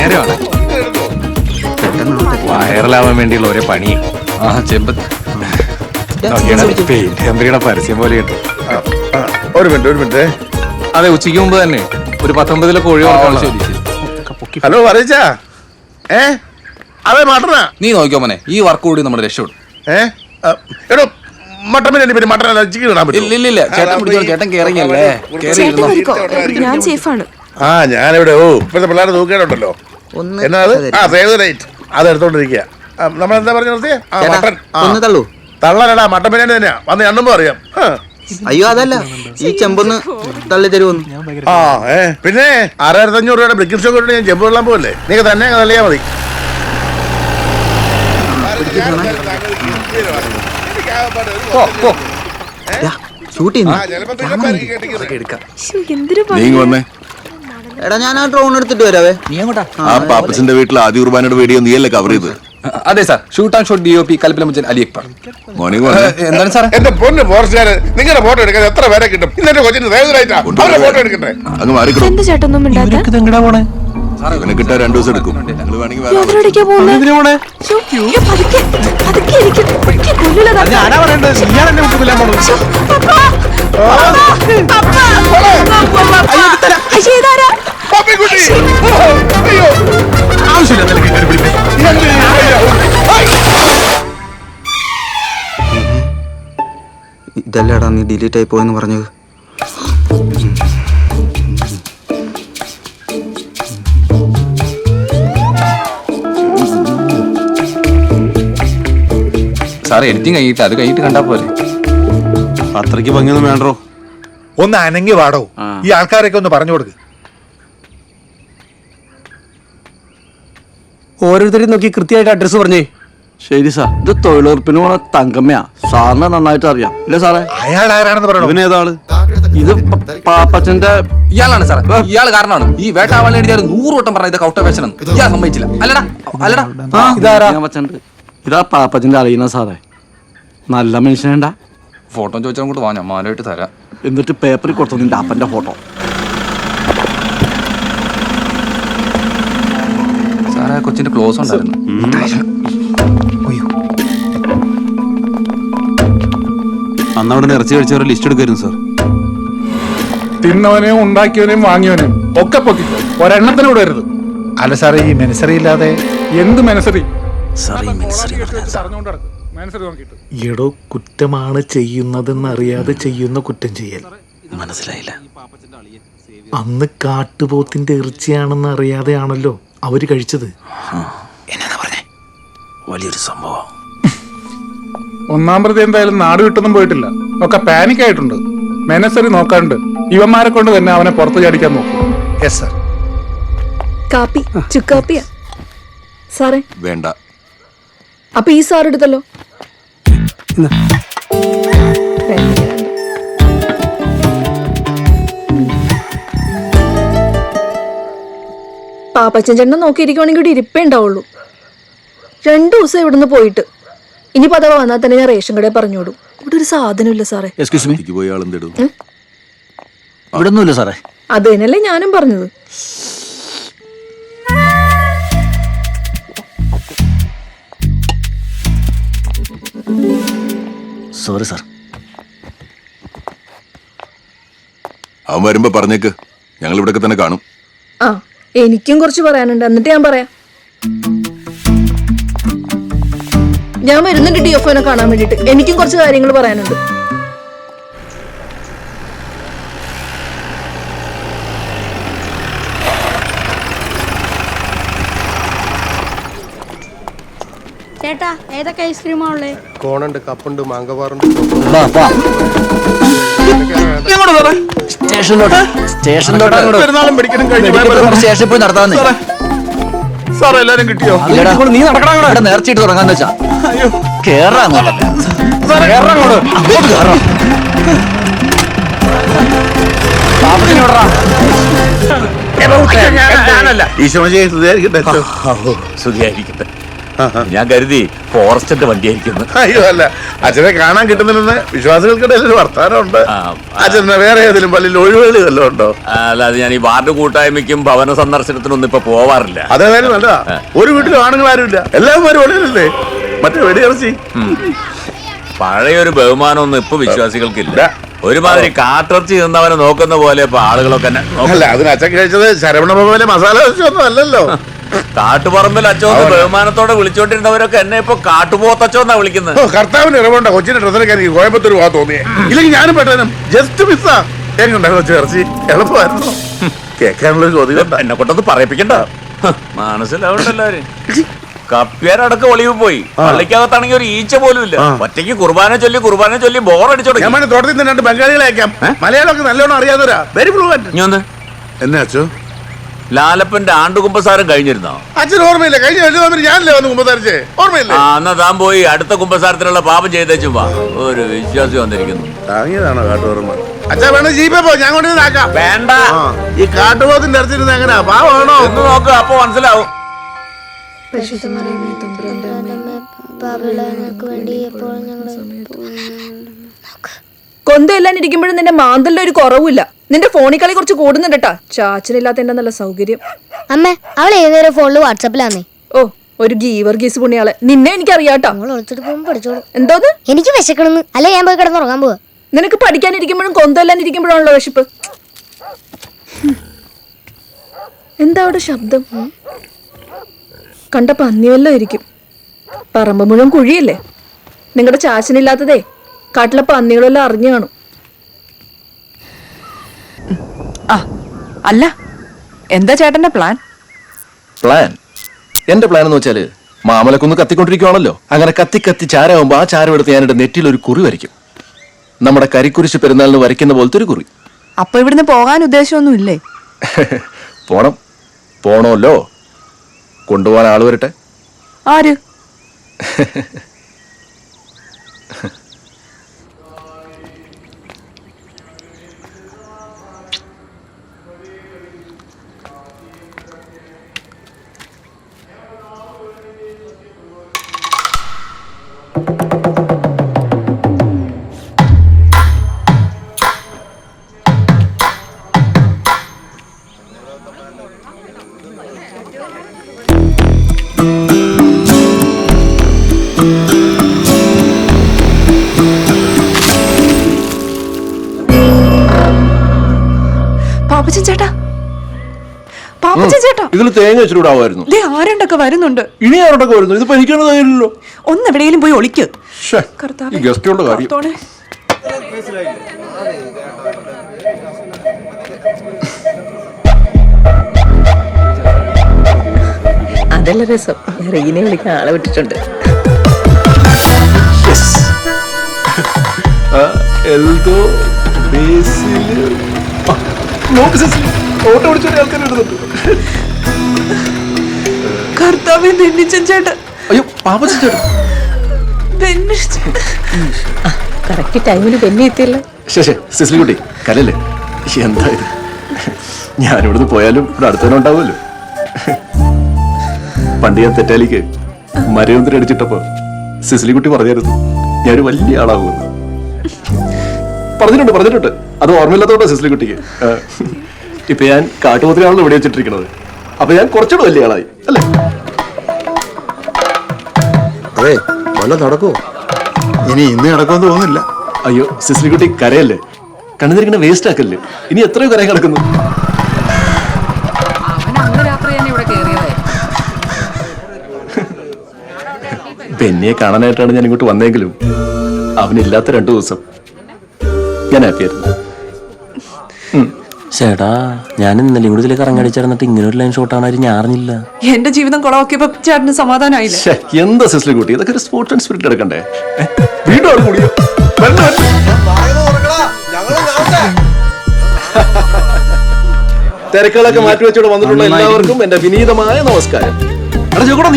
നേരമാണ് വൈറലാവാൻ വേണ്ടിയുള്ള ഒരേ പണി. ആ ചെമ്പത്ത് പെയിന്റ് കമ്പനിയുടെ പരസ്യം പോലെയുണ്ട്. ഒരു മിനിറ്റ്. അതെ, ഉച്ചയ്ക്ക് മുമ്പ് തന്നെ ഒരു 19 കോഴി ഹലോ പറയിച്ചാ അതെ മട്ടനാ. നീ നോക്കിയോ മോനെ, ഈ വർക്ക് കൂടി നമ്മുടെ രക്ഷപ്പെടും. എടോ മട്ടൻ പിന്നെ മട്ടൻ ചിക്കൻ ഇടാൻ പറ്റും. ഇല്ല ചേട്ടൻ പിടിച്ചോ, ചേട്ടൻ കേറിയല്ലേ ഞാൻ സേഫാണ്. ഞാനിവിടെ ഇപ്പോഴത്തെ പിള്ളേരെ തൂക്കേണ്ടല്ലോ. എന്നാ അത് സേവ് ദ ഡേറ്റ് അത് എടുത്തോണ്ടിരിക്കുക. നമ്മളെന്താ പറഞ്ഞു നിർത്തിയ മട്ടൻ തള്ളലടാ, മട്ടൻ ബിരിയാണി തന്നെയാ. വന്ന് എണ്ണുമ്പോ അറിയാം. അയ്യോ അതല്ല, ഈ ചെമ്പൊന്ന് തള്ളി തരുമെന്ന്. പിന്നെ 6500 രൂപയുടെ ബ്രിക്കിംഗ് ഷോ കൊണ്ട് ഞാൻ ചെമ്പ് കൊള്ളാൻ പോകല്ലേ. നീക്ക് തന്നെ തള്ളിയാ മതി. എടാ ഞാൻ ആ ഡ്രോൺ എടുത്തിട്ട് വരാവേ. ആ പാപ്പച്ചന്റെ വീട്ടിൽ ആദ്യ കുർബാനയുടെ വീഡിയോ നീയല്ലേ കവർ ചെയ്ത്? അതെ sir, shoot and shot DOP കൽപ്പന അലി അക്ബർ. എന്താണ് സാർ? എന്റെ പൊന്ന് ഫോറസ്റ്റുകാര്, നിങ്ങളുടെ ഫോട്ടോ എടുക്കാൻ എത്ര പേരെ കിട്ടും? ഇന്നെ കൊച്ചിന് അവരുടെ ഫോട്ടോ എടുക്കട്ടെ. അങ്ങ് മാറിക്കണം. എന്താ ചേട്ടൊന്നും ഇവനെ കിട്ടാൻ 2 ദിവസം എടുക്കും. നിങ്ങൾ വേണമെങ്കിൽ ഇതല്ലേടാ നീ ഡിലീറ്റ് ആയി പോയെന്ന് പറഞ്ഞത്. സാർ എഡിറ്റിംഗ് കഴിഞ്ഞിട്ട് അത് കഴിഞ്ഞിട്ട് കണ്ടാ പോലെ. അത്രയ്ക്ക് ഭംഗിയൊന്നും വേണ്ടോ. ഒന്ന് അനങ്ങി വാടോ. ഈ ആൾക്കാരൊക്കെ ഒന്ന് പറഞ്ഞു കൊടുക്ക്. ഓരോരുത്തരും നോക്കി കൃത്യമായിട്ട് അഡ്രസ് പറഞ്ഞേ. ശരി സാർ, ഇത് തൊഴിലുറപ്പിന് പോണ തങ്കമ്മയാ. സാറിന് നന്നായിട്ട് അറിയാം ഇല്ലേ സാറേ? അയാൾ ആരാണെന്ന് പറയണോ? ഇവനേതാള്? ഇത് പാപ്പച്ചന്റെ. ഇയാളാണ് സാർ, ഇയാൾ കാരണമാണ് ഈ വേട്ടാവാൻ വേണ്ടി 100 വട്ടം പറഞ്ഞ ഇത് കൗട്ടവേഷനെന്ന്. ഇയാൾ സമ്മതിച്ചില്ല. അല്ലടാ ഇതാ പാപ്പച്ചന്റെ അറിയുന്ന സാറേ. നല്ല മനുഷ്യനേണ്ട. ഫോട്ടോ ചോദിച്ചാൽ കൂടെ വാ, ഞാൻ മാലയിട്ട് തരാം. എന്നിട്ട് പേപ്പറിൽ കൊടുത്തു നിന്റെ അപ്പന്റെ ഫോട്ടോ. സാറേ കൊച്ചിന്റെ ക്ലോസ് ഉണ്ടായിരുന്നു. അന്നവിടെ ഇറച്ചി കഴിച്ചവരെ ലിസ്റ്റ് എടുക്കായിരുന്നു സാർ. തിന്നവനെയും ഉണ്ടാക്കിയവനെയും വാങ്ങിയവനെയും ഒക്കെ പൊക്കിക്കോ, ഒരെണ്ണത്തിന് കൂടെ വരുത്. അല്ല സാറേ, ഈ മെനസറി ഇല്ലാതെ എന്ത് മെനസറി? എടോ, കുറ്റമാണ് ചെയ്യുന്നതെന്നറിയാതെ ചെയ്യുന്ന കുറ്റം ചെയ്യൽ. മനസ്സിലായില്ല. അന്ന് കാട്ടുപോത്തിന്റെ ഇറച്ചിയാണെന്ന് അറിയാതെയാണല്ലോ അവര് കഴിച്ചത്. എന്നാ പറഞ്ഞേ? വലിയൊരു സംഭവം. 1-ാം പ്രതി എന്തായാലും നാട് വിട്ടൊന്നും പോയിട്ടില്ല. ഒക്കെ പാനിക് ആയിട്ടുണ്ട്. മെനസറി നോക്കാണ്ട് ഇവന്മാരെ കൊണ്ട് തന്നെ അവനെ പുറത്ത് ചാടിക്കാൻ നോക്കും. Yes sir. കാപ്പി ചുക്കാപ്പിയാ സാറേ? വേണ്ട. അപ്പൊ ഈ സാർ എടുത്തല്ലോ. പാപ്പച്ചൻ ചേട്ടനെ നോക്കിയിരിക്കുവാണെങ്കിൽ ഇവിടെ ഇരിപ്പേ ഉണ്ടാവുള്ളൂ. 2 ദിവസം ഇവിടുന്ന് പോയിട്ട് ഇനി പദവ വന്നാൽ തന്നെ ഞാൻ റേഷൻ കടയിൽ പറഞ്ഞോടും. ഇവിടെ ഒരു സാധനമില്ല സാറേ. പോയി ആളെന്തിടും? ഇവിടെ ഒന്നുമില്ല സാറേ. അത് തന്നെയല്ലേ ഞാനും പറഞ്ഞത്. Sorry sir. അവൻ വരുമ്പോ പറഞ്ഞേക്ക്, ഞങ്ങൾ ഇവിടൊക്കെ തന്നെ കാണും. ആ, എനിക്കും കുറച്ച് പറയാനുണ്ട്, എന്നിട്ട് ഞാൻ പറയാം. ഞാൻ വരുന്നുണ്ട് DFOനെ കാണാൻ വേണ്ടിട്ട്. എനിക്കും കുറച്ച് കാര്യങ്ങൾ പറയാനുണ്ട്. ചേട്ടാ, ഏതൊക്കെ ഐസ്ക്രീമാ ഉള്ളേ? കോണുണ്ട്, കപ്പുണ്ട്, മാങ്കവാറുണ്ട്. സ്റ്റേഷനിലോട്ട് പിടിക്കണം കഴിഞ്ഞു സ്റ്റേഷനിൽ പോയി നടത്താന്ന്. സാർ എല്ലാരും കിട്ടിയോ? നീ നടക്കണം. നേർച്ചയിട്ട് തുടങ്ങാന്ന് വെച്ചാ കേറാ അങ്ങോട്ട്. ഈശോമിശിഹായ്ക്ക് സ്തുതിയായിരിക്കട്ടെ. ഞാൻ കരുതി ഫോറസ്റ്റിന്റെ വണ്ടിയായിരിക്കുന്നു. അയ്യോ അല്ല, അച്ഛനെ കാണാൻ കിട്ടുന്നില്ലെന്ന് വിശ്വാസികൾക്കിടയിൽ ഒരു വർത്താനമുണ്ട്. അച്ഛനെ വേറെ ഏതെങ്കിലും പള്ളിയിൽ ഒഴിവുകളി വല്ലതും ഉണ്ടോ? അല്ലാതെ ഞാൻ ഈ വാർഡ് കൂട്ടായ്മയ്ക്കും ഭവന സന്ദർശനത്തിനൊന്നും ഇപ്പൊ പോവാറില്ല. അതേതായാലും നല്ലതാ. ഒരു വീട്ടിലും ആണുങ്ങൾ ആരുമില്ല, എല്ലാവരും ഒളിയിലല്ലേ. മറ്റേ വെടിയിറച്ചി. പഴയൊരു ബഹുമാനമൊന്നും ഇപ്പൊ വിശ്വാസികൾക്കില്ല. ഒരുമാതിരി കാട്ടിറച്ചി നിന്നവനെ നോക്കുന്ന പോലെ ഇപ്പൊ ആളുകളൊക്കെ അല്ല, അതിന് അച്ഛൻ കഴിച്ചത് ശരവണ ഭവനിലെ മസാല ദോശയൊന്നും അല്ലല്ലോ. കാട്ടുപറമ്പിൽ അച്ചോന്ന് ബഹുമാനത്തോടെ വിളിച്ചോണ്ടിരുന്നവരൊക്കെ എന്നെ ഇപ്പൊ കാട്ടുപോത്തച്ചോന്നാ വിളിക്കുന്നത്. കർത്താവിന് ഇറവുണ്ട കൊച്ചിന്റെ ഡ്രസ്സിനൊക്കെ എനിക്ക് കോയമ്പത്തൂർ പോകാൻ തോന്നിയേ. ഇല്ലെങ്കിൽ ഞാനും പെട്ടെന്നും ജസ്റ്റ് മിസ്സാ. എങ്ങുണ്ടാകും കൊച്ചു ഇറച്ചി? എളുപ്പമായിരുന്നു. കേൾക്കാനുള്ളൊരു ചോദ്യം എന്നെ കൊണ്ടൊന്ന് പറയിപ്പിക്കണ്ട. മനസ്സിലാവണ്ടല്ലോ. കപ്പ്യാരടക്കം ഒളിവ് പോയി. പള്ളിക്കകത്താണെങ്കിൽ ഒരു ഈച്ച പോലും ഇല്ല. ഒറ്റയ്ക്ക് കുർബാന ചൊല്ലി ബോറടിച്ചോട്ടെ. തോട്ടത്തിൽ നിന്ന് 2 ബംഗാളികളെ അയക്കാം. മലയാളമൊക്കെ നല്ലോണം അറിയാതൊരാ. Very fluent. എന്നെ അച്ഛോ, ലാലപ്പന്റെ ആണ്ടുകുമ്പസാരം കഴിഞ്ഞിരുന്നോ? അച്ഛൻ ഓർമ്മയില്ല? കഴിഞ്ഞ ഞാനല്ലേ വന്ന് കുമ്പസാരിച്ചേ, ഓർമ്മയില്ലേ? എന്നാ താൻ പോയി അടുത്ത കുമ്പസാരത്തിനുള്ള പാപം ചെയ്തേച്ചു വാ. ഒരു വിശ്വാസി വന്നിരിക്കുന്നു. താങ്ങിയതാണോ കാട്ടുപോർമ്മ? അച്ഛാ വേണം ജീപ്പേ പോ, ഞാൻ കൊണ്ടുവന്നാക്കാം. വേണ്ട, ഈ കാട്ടുപോത്തിന്റെ ഇറച്ചിരുന്ന് എങ്ങനെയാ? പാവാണോ എന്ന് നോക്ക്, അപ്പൊ മനസ്സിലാവും. കൊന്തയെല്ലാം ഇരിക്കുമ്പോഴും നിന്റെ മാന്തലിന്റെ ഒരു കുറവില്ല. നിന്റെ ഫോണിൽ കളി കുറച്ച് കൂടുന്നുണ്ടട്ടാ. ചാച്ചനില്ലാത്തതിന്റെ നല്ല സൗകര്യം. അമ്മ അവൾ ഏതൊരു ഫോണില് വാട്സാപ്പിലാന്നേ. ഓ, ഒരു ഗീവർഗീസ് പുണ്യാളെ. നിന്നെ എനിക്കറിയാട്ടോ. എന്തോന്ന്? എനിക്ക് വിശക്കണെന്ന്. അല്ല, ഞാൻ പോയി കിടന്നുറങ്ങാൻ പോവാ. നിനക്ക് പഠിക്കാനിരിക്കുമ്പോഴും കൊന്തയെല്ലാം ഇരിക്കുമ്പോഴാണല്ലോ വിശപ്പ്. എന്താ അവിടെ ശബ്ദം? കണ്ട പന്നി വല്ലതും ഇരിക്കും. പറമ്പ് മുഴുവൻ കുഴിയല്ലേ. നിങ്ങളുടെ ചാച്ചനില്ലാത്തതേ കാട്ടിലെ പന്നികളെല്ലാം അറിഞ്ഞു കാണും. അല്ല, എന്താ ചേട്ടന്റെ പ്ലാൻ? എന്റെ പ്ലാൻ എന്ന് വെച്ചാല് മാമലക്കൊന്ന് കത്തിക്കൊണ്ടിരിക്കുവാണല്ലോ. അങ്ങനെ കത്തി ചാരാകുമ്പോ ആ ചാരം എടുത്ത് ഞാൻ എന്റെ നെറ്റിയിൽ ഒരു കുറി വരയ്ക്കും. നമ്മുടെ കരിക്കുരിശ് പെരുന്നാളിന് വരയ്ക്കുന്ന പോലത്തെ ഒരു കുറി. അപ്പൊ ഇവിടുന്ന് പോകാൻ ഉദ്ദേശമൊന്നും ഇല്ലേ? പോണമല്ലോ. കൊണ്ടുപോകാൻ ആള് വരട്ടെ. ആര്? ഇതിൽ തേങ്ങ വെച്ചിട്ടാവുമായിരുന്നു. ആരുണ്ടൊക്കെ വരുന്നുണ്ട്. ഇനി ആരോടൊക്കെ വരുന്നു? ഇതിപ്പോ എനിക്കാണ് കഴിയില്ലല്ലോ. ഒന്ന് എവിടെയെങ്കിലും പോയി ഒളിക്ക്. ഗസ്റ്റുള്ള കാര്യം. അതല്ല രസം. റീനെ വിളിക്കാൻ ആളെ വിട്ടിട്ടുണ്ട്. കർത്താവേ, ബെന്നിച്ചൻ ചേട്ടൻ. അയ്യോ, പാപ്പച്ചൻ ചേട്ടൻ. കറക്റ്റ് ടൈമിന് ബെന്നി എത്തിയല്ലോ. സിസ്ലി കുട്ടി കലല്ലേ? എന്താ ഇത്? ഞാനിവിടുന്ന് പോയാലും ഇവിടെ അടുത്തന്നെ ഉണ്ടാവുമല്ലോ. പണ്ട് ഞാൻ തെറ്റാലിക്ക് മരയൊന്നിന് അടിച്ചിട്ടപ്പോ സിസ്ലി കുട്ടി പറഞ്ഞായിരുന്നു ഞാനൊരു വലിയ ആളാകുമെന്ന്. പറഞ്ഞിട്ടുണ്ട്. അത് ഓർമ്മയില്ലാത്തോണ്ടോ സിസ്ലി കുട്ടിക്ക്? ഇപ്പൊ ഞാൻ കാട്ടുപോത്തിനാണല്ലോ ഇവിടെ വെച്ചിട്ടിരിക്കുന്നത്. അപ്പൊ ഞാൻ കുറച്ചുകൂടെ വലിയ ആളായി അല്ലേ? അതെ, വല്ല നടക്കുമോ? ഇനി ഇന്ന് നടക്കുമെന്ന് തോന്നുന്നില്ല. അയ്യോ സിസ്ലി കുട്ടി കരയല്ലേ? കണ്ണുതിരിക്കണ വേസ്റ്റ് ആക്കല്ലേ? ഇനി എത്രയോ കരയും കിടക്കുന്നു. ബെന്നിയെ കാണാനായിട്ടാണ് ഞാൻ ഇങ്ങോട്ട് വന്നെങ്കിലും അവനില്ലാത്ത 2 ദിവസം ഞാൻ ഹാപ്പിയായിരുന്നു. ചേട്ടാ, ഞാൻ ഇന്നലെ കൂടി ഇതിലേക്ക് ഇറങ്ങടിച്ചിരുന്നിട്ട് ഇങ്ങനെ ഒരു ലൈൻ ഷോട്ടാണ് ഞാൻ അറിഞ്ഞില്ല. എന്റെ ജീവിതം കുളമാക്കിയപ്പോ ചേട്ടന് സമാധാനമായില്ല. എന്താ സിസ്ലി കുട്ടി, ഇതൊക്കെ ഒരു സ്പോർട്സ് ആൻഡ് സ്പിരിറ്റ് എടുക്കണ്ടേ? വീണ്ടും കൂടിയോ? തിരക്കുകളൊക്കെ മാറ്റി വെച്ചോടെ വന്നിട്ടുള്ള എല്ലാവർക്കും എന്റെ വിനീതമായ നമസ്കാരം.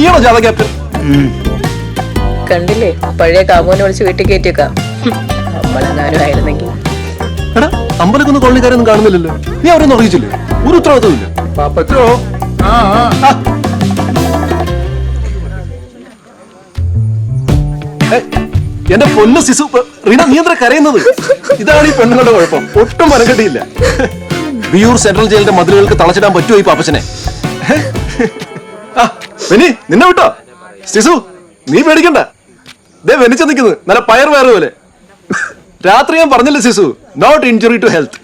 നീയാണോ ജാഥ ക്യാപ്റ്റൻ? കണ്ടില്ലേ, പഴയ കാമോനെ വിളിച്ച് വീട്ടിൽ കയറ്റിയേക്കാം. നമ്മളെങ്ങാനും ആയിരുന്നെങ്കിൽ. എടാ, അമ്പലക്കൊന്നും കൊള്ളിക്കാരൊന്നും കാണുന്നില്ലല്ലോ. നീ അവരൊന്നും അറിയിച്ചില്ലേ? ഒരു ഉത്തരവാദിത്വമില്ല. പാപ്പച്ചോ, എന്റെ പൊന്നു സിസു, റീന നീ എന്താ കരയുന്നത്? ഇതാണ് ഈ പെണ്ണുങ്ങളുടെ കുഴപ്പം, ഒട്ടും മനക്കെട്ടിയില്ല. വിയൂർ സെൻട്രൽ ജയിലിന്റെ മതിലുകൾക്ക് തളച്ചിടാൻ പറ്റുമോ ഈ പാപ്പച്ചനെ? വെനി നിന്നെ വിട്ടോ? സിസു നീ പേടിക്കണ്ട, ദേ വെനിച്ച നിൽക്കുന്നത് നല്ല പയർ വേറെ പോലെ. രാത്രി ഞാൻ പറഞ്ഞില്ലേ സിസു, നോട്ട് ഇൻജുറി ടു ഹെൽത്ത്.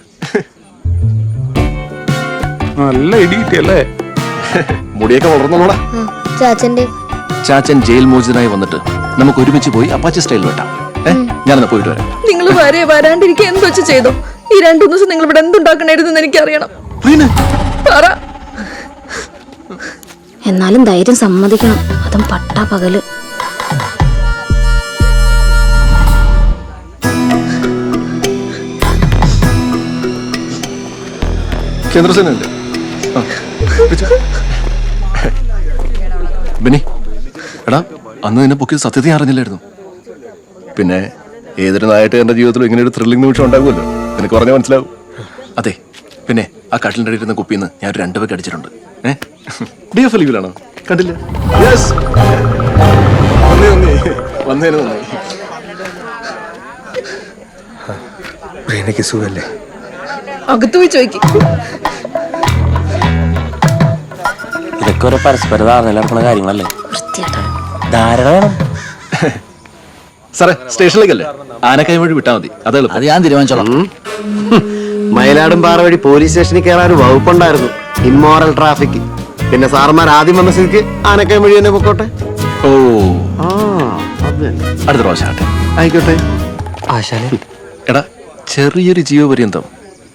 നല്ല ഇടി കിട്ടിയല്ലേ? മുടിയൊക്കെ വളർന്നോടാ. ചാച്ചന്റെ ചാച്ചൻ ജയിൽ മോചിതനായി വന്നിട്ട് നമുക്ക് ഒരുമിച്ച് പോയി അപ്പാച്ചി സ്റ്റൈൽ വെട്ടാം. ഞാനെന്നാ പോയിട്ട് വരാം. നിങ്ങൾ വരാണ്ടിരിക്കുക എന്ത് വെച്ച് ചെയ്തോ? ഈ 2 ദിവസം നിങ്ങൾ ഇവിടെ എന്തുണ്ടാക്കണായിരുന്നു എനിക്കറിയണം. പറ. എന്നാലും ധൈര്യം സമ്മതിക്കണം, അതും പട്ടാ പകല്. കേന്ദ്രസേനല്ലേ? ബെന്നി, എടാ അന്ന് നിന്നെ പൊക്കിയത് സത്യത്തെ അറിഞ്ഞില്ലായിരുന്നു. പിന്നെ ഏതൊരു നായിട്ട് എന്റെ ജീവിതത്തിൽ ഇങ്ങനെ ഒരു ത്രില്ലിംഗ് നിമിഷം ഉണ്ടാകുമല്ലോ, നിനക്ക് പറഞ്ഞാൽ മനസ്സിലാവും. അതെ, പിന്നെ ആ കട്ടിലിന്റെ അടിയിരുന്ന കുപ്പിന്ന് ഞാൻ ഒരു 2 പേക്ക് അടിച്ചിട്ടുണ്ട്. DF ലീവിലാണോ? കണ്ടില്ല? വന്നേന് നന്ദി. എനിക്ക് സുഖല്ലേ? അകത്തു പോയി ചോദിക്കും. ഇതൊക്കെ ഒരു പരസ്പര ധാരണ നടക്കുന്ന കാര്യങ്ങളല്ലേ? ധാരണ വേണം. സാറേ സ്റ്റേഷനിലേക്കല്ലേ? ആനക്കൈ വഴി വിട്ടാൽ മതി, അത് എളുപ്പം. അത് ഞാൻ തീരുമാനിച്ചോളാം. മയിലാടുംപാറ വഴി പോലീസ് സ്റ്റേഷനിൽ കയറാൻ ഒരു വകുപ്പുണ്ടായിരുന്നു, ഇമ്മോറൽ ട്രാഫിക്. പിന്നെ സാറുമാർ ആദ്യം വന്ന സ്ഥിതിക്ക് ആനക്കൈ വഴി തന്നെ പൊക്കോട്ടെ. ഓ അത് അടുത്ത പ്രാവശ്യം ആട്ടെ. ആയിക്കോട്ടെ. ആശാനെ എടാ ചെറിയൊരു ജീവപര്യന്തം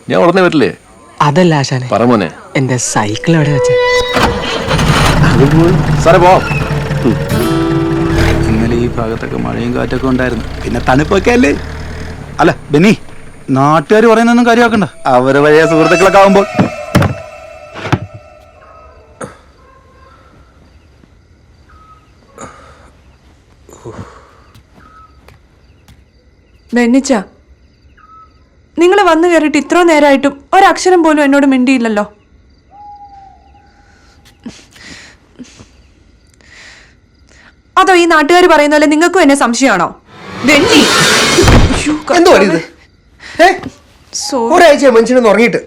ഞാൻ ഉടനെ വരില്ലേ? അതല്ല ആശാനെ, പറ മോനെ. എന്റെ സൈക്കിൾ എവിടെ വെച്ചേ? സാറേ പോവാം. ഇന്നലെ ഈ ഭാഗത്തൊക്കെ മഴയും കാറ്റൊക്കെ ഉണ്ടായിരുന്നു, പിന്നെ തണുപ്പൊക്കെ അല്ലേ. അല്ല ബെന്നി, നാട്ടുകാർ പറയുന്നൊന്നും കാര്യമാക്കണ്ട, അവരെ വലിയ സുഹൃത്തുക്കളൊക്കെ ആവുമ്പോൾ. ബെന്നിച്ച, നിങ്ങൾ വന്നു കയറിയിട്ട് ഇത്ര നേരമായിട്ടും ഒരക്ഷരം പോലും എന്നോട് മിണ്ടിയില്ലല്ലോ. അതോ ഈ നാട്ടുകാർ പറയുന്ന പോലെ നിങ്ങൾക്കും എന്നെ സംശയമാണോ? ഒരാഴ്ച മനുഷ്യനൊന്ന് ഉറങ്ങിയിട്ട്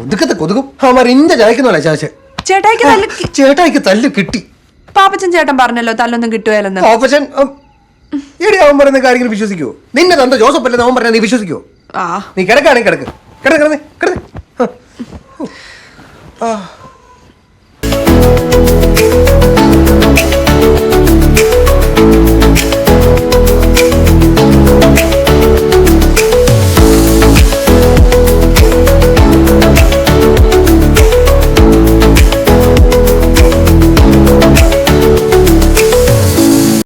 ഒതുക്കത്തെ കൊതുകും അവന്മാർ ഇഞ്ച ചായക്കുന്നല്ല ചാച്ച. ചേട്ടായിക്ക് തല്ല് കിട്ടി. പാപ്പച്ചൻ ചേട്ടൻ പറഞ്ഞല്ലോ തല്ലൊന്നും കിട്ടുകയല്ലെന്ന്. പാപ്പച്ചൻ എടി അവൻ പറയുന്ന കാര്യങ്ങൾ വിശ്വസിക്കുവോ? നിന്നെ തന്റെ ജോസഫ് അല്ലെന്ന് അവൻ പറഞ്ഞാൽ നീ വിശ്വസിക്കുവോ? നീ കിടക്കാണെങ്കിൽ കിടക്ക്.